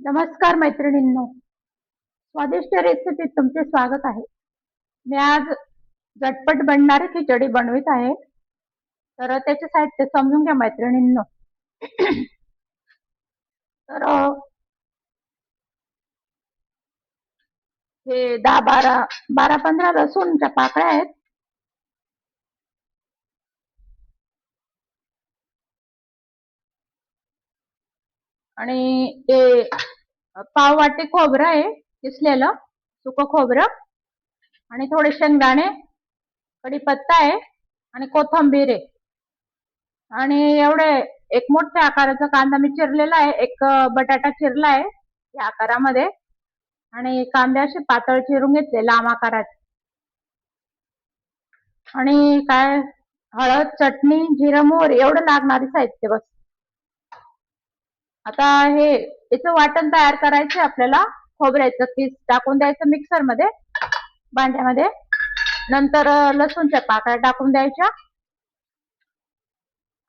नमस्कार मैत्रिणींनो, स्वादिष्ट रेसिपीत तुमचे स्वागत आहे. मी आज झटपट बनणारी खिचडी बनवित आहे. तर त्याचे साहित्य समजून घ्या मैत्रिणींनो. तर हे 12-15 लसूणच्या पाकळ्या आहेत. आणि ते पाव वाटी खोबरं आहे किसलेलं, सुकं खोबरं, आणि थोडे शेंगदाणे, कढीपत्ता आहे आणि कोथिंबीर आहे. आणि एवढे एक मोठ्या आकाराचा कांदा मी चिरलेला आहे. एक बटाटा चिरला आहे या आकारामध्ये. आणि कांदे असे पातळ चिरून घेतले लांब आकारात. आणि काय, हळद, चटणी, जिरं, मोहरी एवढं लागणारे साहित्य बस. आता हे याचं वाटण तयार करायचं आपल्याला. खोबऱ्याचं किस टाकून द्यायचं मिक्सर मध्ये, भांड्यामध्ये. नंतर लसूणच्या पाकळ्या टाकून द्यायच्या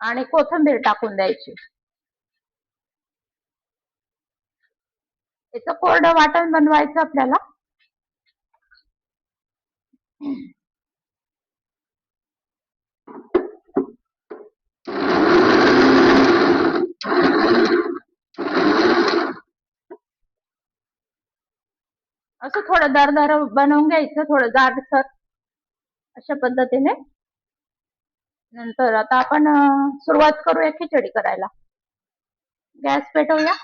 आणि कोथिंबीर टाकून द्यायची. याचं कोरडं वाटण बनवायचं आपल्याला. असं थोडं दरदर बनवून घ्यायचं, थोडं जाडसर अशा पद्धतीने. नंतर आता आपण सुरुवात करूया खिचडी करायला. गॅस पेटवूया.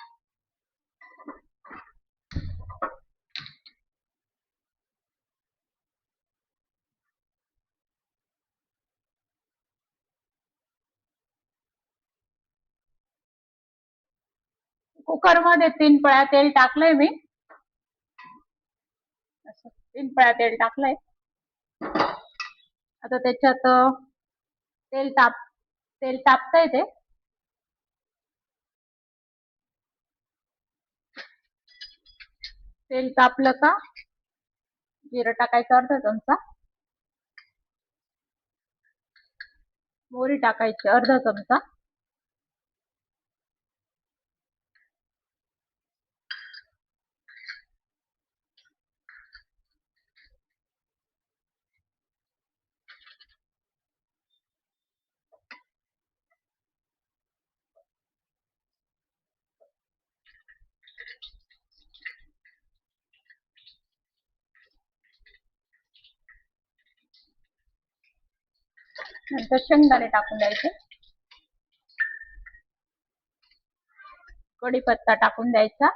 कुकर मध्ये 3 पळ्या तेल टाकलंय मी. 3 पळ्या तेल टाकलंय. आता त्याच्यात तेल तापतंय ते. तेल तापलं का जिरं टाकायचं अर्धा चमचा, मोहरी टाकायची अर्धा चमचा, नंतर शेंगदाणे टाकून द्यायचे, कढीपत्ता टाकून द्यायचा,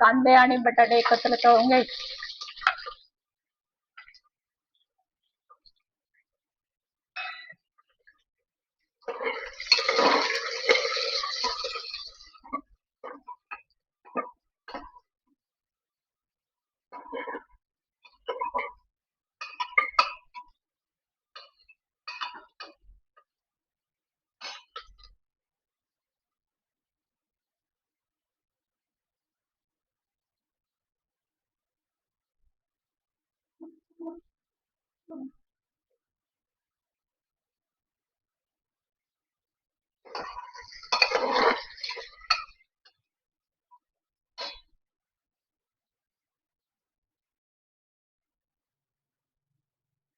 कांदे आणि बटाटे एकत्र तळून घ्यायचे.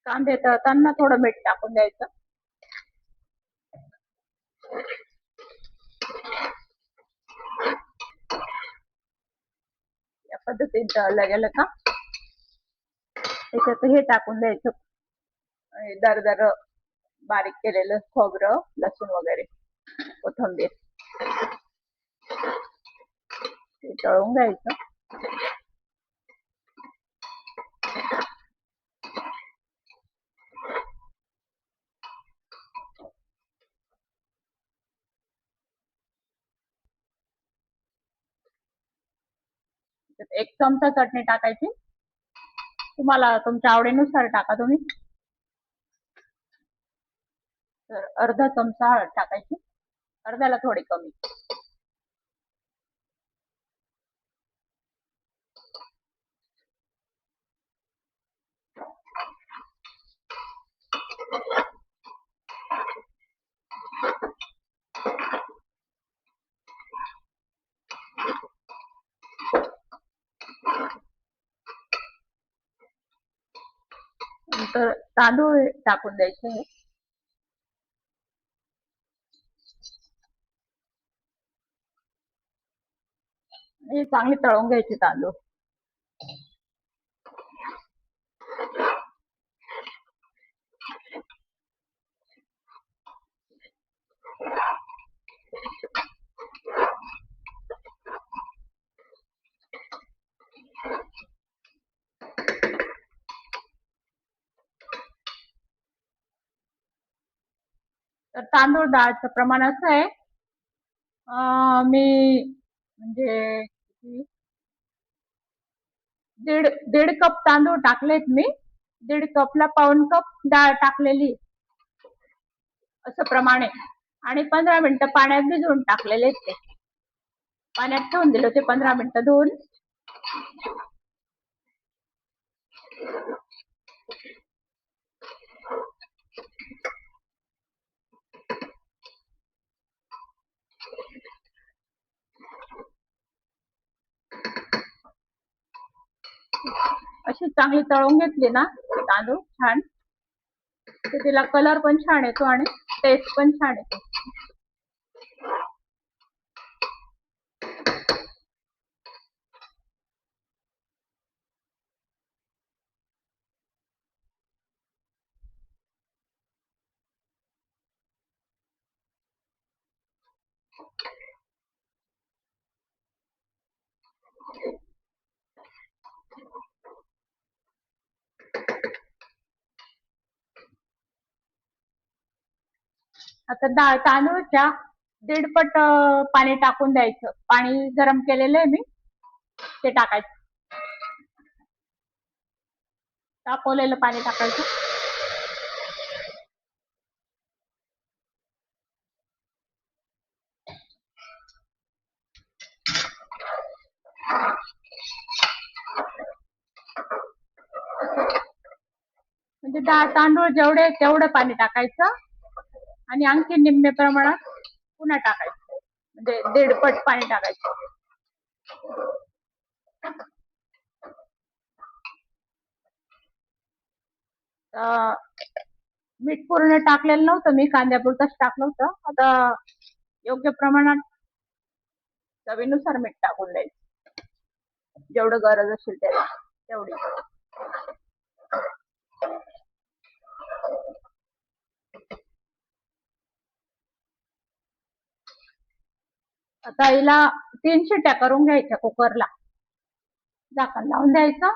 कांदे तळताना थोडं मीठ टाकून द्यायचं. या पद्धतीने तळलं गेलं का त्याच्यात हे टाकून द्यायचं, दरदर बारीक केलेलं खोबरं, लसूण वगैरे, कोथिंबीर. ते तळून घ्यायचं. एक चमचा चटणी टाकायची. तुम्हाला तुमच्या आवडीनुसार टाका तुम्ही. तर अर्धा चमचा हळद टाकायची, अर्ध्याला थोडी कमी. तर तांदूळ टाकून द्यायचे. हे चांगले तळून घ्यायचे तांदूळ. तर तांदूळ डाळचं प्रमाण असं आहे, मी म्हणजे दीड कप तांदूळ टाकलेत मी. 1.5 कपला पाऊण कप डाळ टाकलेली असं प्रमाण आहे. आणि 15 मिनिटं पाण्यात भिजवून टाकलेले ते. पाण्यात ठेवून दिले होते 15 मिनिटं धुवून. अशी चांगली तळून घेतली ना तांदूळ छान, तर तिला कलर पण छान येतो आणि टेस्ट पण छान येतो. आता तांदूळच्या 1.5 पट पाणी टाकून द्यायचं. पाणी गरम केलेलं आहे मी, ते टाकायचं. तापवलेलं पाणी टाकायचं. म्हणजे डाळ तांदूळ जेवढे तेवढं पाणी टाकायचं आणि आणखी निम्मे प्रमाणात पुन्हा टाकायचं, म्हणजे 1.5 पट पाणी टाकायचं. मीठ पूर्ण टाकलेलं नव्हतं मी, कांद्यापुरतंच टाकलं होतं. आता योग्य प्रमाणात चवीनुसार मीठ टाकून द्यायचं, जेवढं गरज असेल त्याला तेवढी. आता हिला 3 शिट्ट्या करून घ्यायच्या कुकरला. झाकण लावून द्यायचं,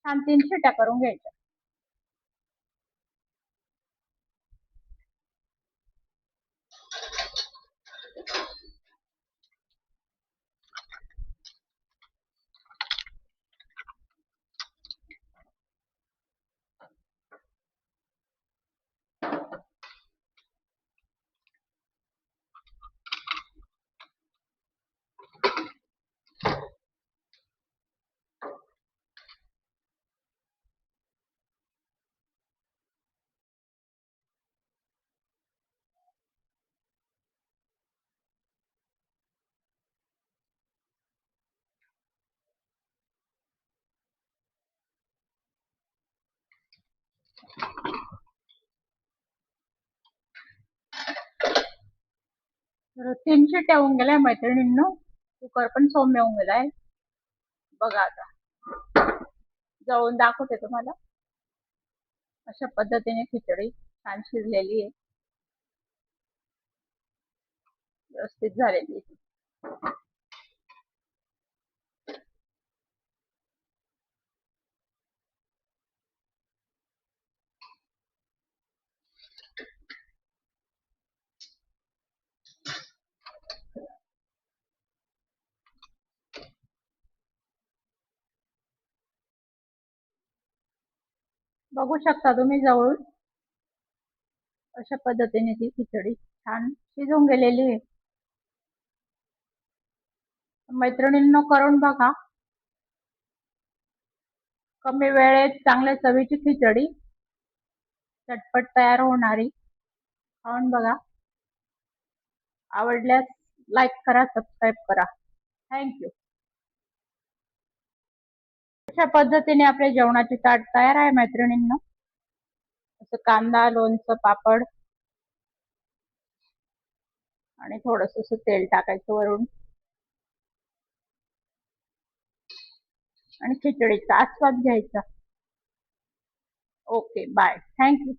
छान 3 शिट्ट्या करून घ्यायच्या. तर 3 शिट्ट्या होऊन गेल्या मैत्रिणींनो. कुकर पण सौम्य होऊन गेलाय. बघा आता जवळून दाखवते तुम्हाला. अशा पद्धतीने खिचडी छान शिजलेली आहे, व्यवस्थित झालेली आहे. बघू शकता तुम्ही जवळून. अशा पद्धतीने ती खिचडी छान शिजून गेलेली आहे. मैत्रिणींनो करून बघा. कमी वेळेत चांगल्या चवीची खिचडी झटपट तयार होणारी. खाऊन बघा. आवडल्यास लाईक करा, सबस्क्राईब करा. थँक्यू. अशा पद्धतीने आपले जेवणाचे ताट तयार आहे मैत्रिणींनो. असं कांदा, लोणचं, पापड आणि थोडस असं तेल टाकायचं वरून आणि खिचडीचा आस्वाद घ्यायचा. Okay bye, thank you.